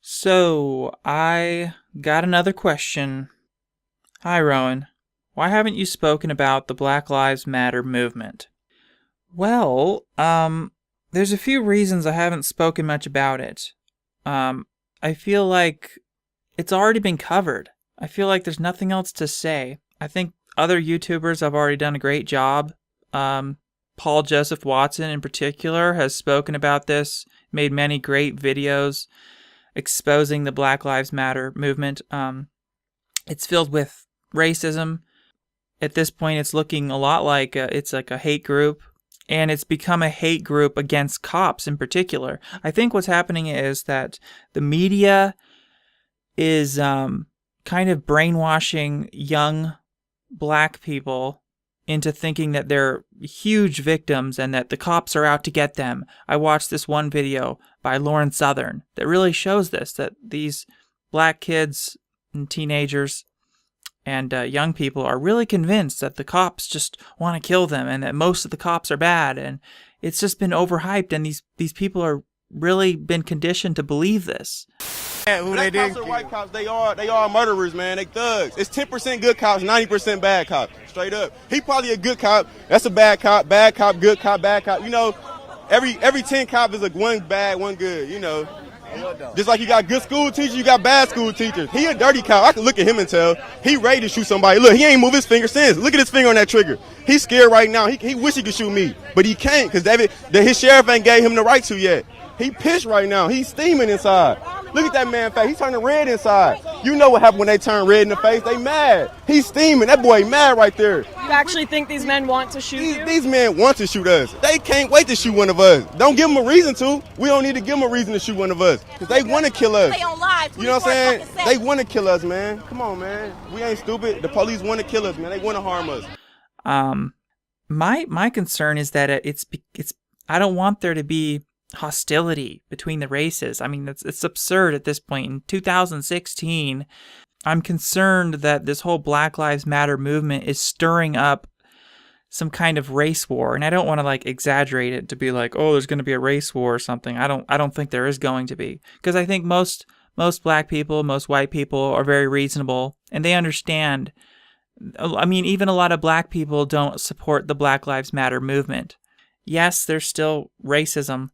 So, I got another question. Hi, Rowan. Why haven't you spoken about the Black Lives Matter movement? Well, there's a few reasons I haven't spoken much about it. I feel like it's already been covered. I feel like there's nothing else to say. I think other YouTubers have already done a great job. Paul Joseph Watson, in particular, has spoken about this, made many great videos exposing the Black Lives Matter movement. It's filled with racism. At this point, it's looking a lot like it's like a hate group, and it's become a hate group against cops in particular. I think what's happening is that the media is kind of brainwashing young black people into thinking that they're huge victims and that the cops are out to get them. I watched this one video by Lauren Southern that really shows this, that these black kids and teenagers and young people are really convinced that the cops just want to kill them and that most of the cops are bad. And it's just been overhyped, and these people are really been conditioned to believe this. Yeah, who they did? Cops are white cops. They are murderers, man. They thugs. It's 10% good cops, 90% bad cops. Straight up. He probably a good cop. That's a bad cop, good cop, bad cop. You know, every 10 cops is like one bad, one good. You know, just like you got good school teachers, you got bad school teachers. He a dirty cop. I can look at him and tell he ready to shoot somebody. Look, he ain't move his finger since. Look at his finger on that trigger. He's scared right now. He wish he could shoot me, but he can't because his sheriff ain't gave him the right to yet. He pissed right now. He's steaming inside. Look at that man face. He's turning red inside. You know what happened when they turn red in the face? They mad. He's steaming. That boy mad right there. You actually think these men want to shoot you? These men want to shoot us. They can't wait to shoot one of us. Don't give them a reason to. We don't need to give them a reason to shoot one of us because they want to kill us. Stay on live. You know what I'm saying? They want to kill us, man. Come on, man. We ain't stupid. The police want to kill us, man. They want to harm us. My concern is that it's I don't want there to be hostility between the races. I mean, it's absurd at this point. In 2016, I'm concerned that this whole Black Lives Matter movement is stirring up some kind of race war, and I don't want to like exaggerate it to be like, oh, there's going to be a race war or something. I don't think there is going to be, because I think most black people, most white people are very reasonable, and they understand. I mean, even a lot of black people don't support the Black Lives Matter movement. Yes, there's still racism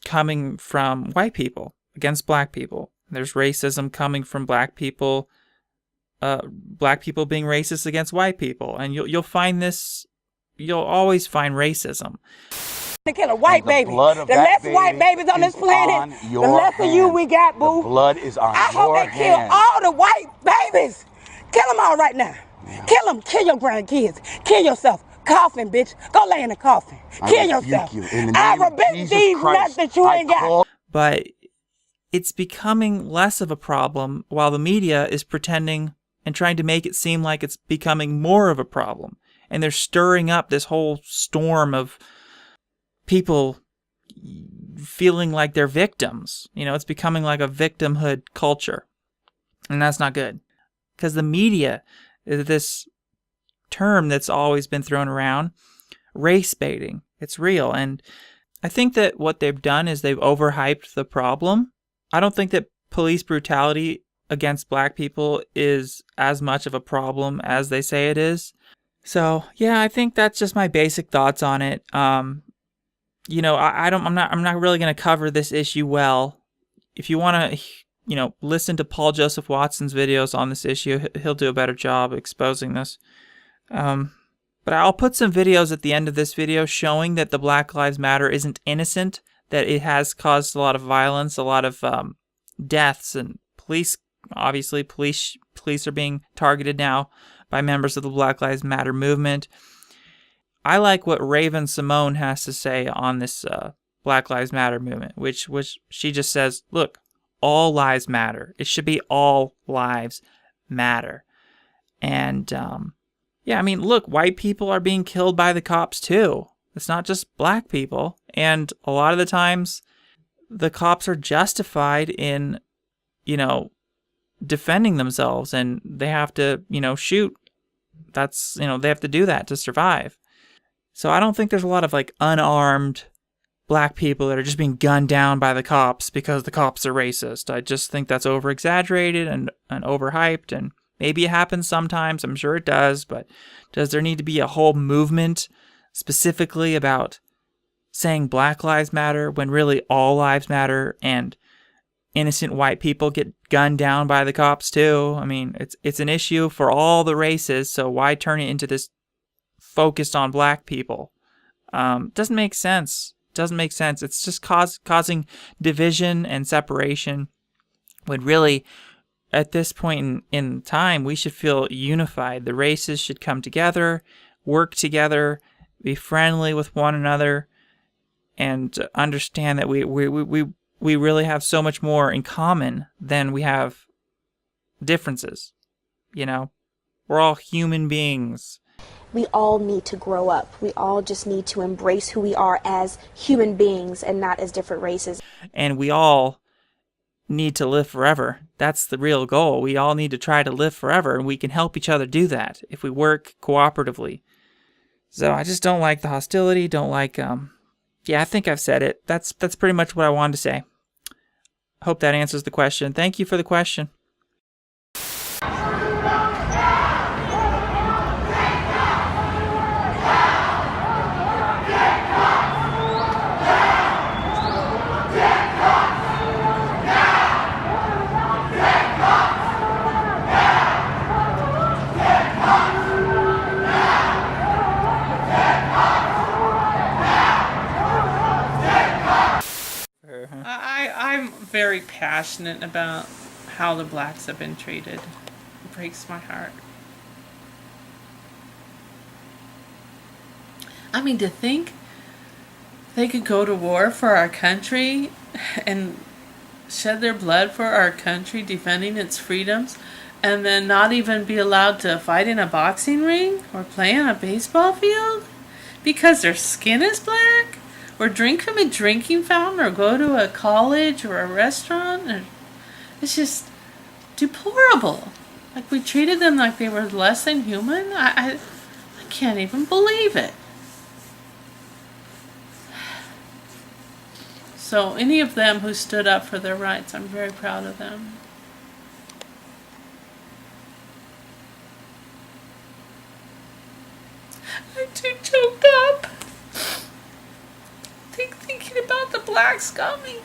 coming from white people against black people. There's racism coming from black people being racist against white people, and you'll find this. You'll always find racism. To kill a white baby. The less white babies on this planet, the less of you we got, boo. The blood is on I hope your they kill hands. all the white babies. Kill them all right now. Yeah. Kill them. Kill your grandkids. Kill yourself. Coffin, bitch. Go lay in a coffin. Kill yourself. I rebuke these nuts that you ain't got. But it's becoming less of a problem while the media is pretending and trying to make it seem like it's becoming more of a problem. And they're stirring up this whole storm of people feeling like they're victims. You know, it's becoming like a victimhood culture. And that's not good. Because the media is this term that's always been thrown around, race baiting. It's real. And I think that what they've done is they've overhyped the problem. I don't think that police brutality against black people is as much of a problem as they say it is. So yeah, I think that's just my basic thoughts on it. You know, I'm not really going to cover this issue well. If you want to, you know, listen to Paul Joseph Watson's videos on this issue, he'll do a better job exposing this. But I'll put some videos at the end of this video showing that the Black Lives Matter isn't innocent, that it has caused a lot of violence, a lot of deaths, and police are being targeted now by members of the Black Lives Matter movement. I like what Raven Simone has to say on this Black Lives Matter movement, which she just says, look, all lives matter. It should be all lives matter. And yeah, I mean, look, white people are being killed by the cops too. It's not just black people. And a lot of the times the cops are justified in, you know, defending themselves, and they have to, you know, shoot. That's, you know, they have to do that to survive. So I don't think there's a lot of like unarmed black people that are just being gunned down by the cops because the cops are racist. I just think that's over-exaggerated and overhyped, and maybe it happens sometimes. I'm sure it does, but does there need to be a whole movement specifically about saying Black Lives Matter when really all lives matter and innocent white people get gunned down by the cops too? I mean, it's an issue for all the races, so why turn it into this focused on black people? Doesn't make sense. Doesn't make sense. It's just causing division and separation when really at this point in time we should feel unified. The races should come together, work together, be friendly with one another, and understand that we really have so much more in common than we have differences. You know, we're all human beings. We all need to grow up. We all just need to embrace who we are as human beings and not as different races. And we all need to live forever. That's the real goal. We all need to try to live forever, and we can help each other do that if we work cooperatively. So I just don't like the hostility, don't like, yeah, I think I've said it. That's pretty much what I wanted to say. Hope that answers the question. Thank you for the question. I'm very passionate about how the blacks have been treated. It breaks my heart. I mean, to think they could go to war for our country and shed their blood for our country, defending its freedoms, and then not even be allowed to fight in a boxing ring or play on a baseball field because their skin is black, or drink from a drinking fountain, or go to a college or a restaurant. It's just deplorable. Like, we treated them like they were less than human. I can't even believe it. So any of them who stood up for their rights, I'm very proud of them. I'm too choked up. Thinking about the black scummy.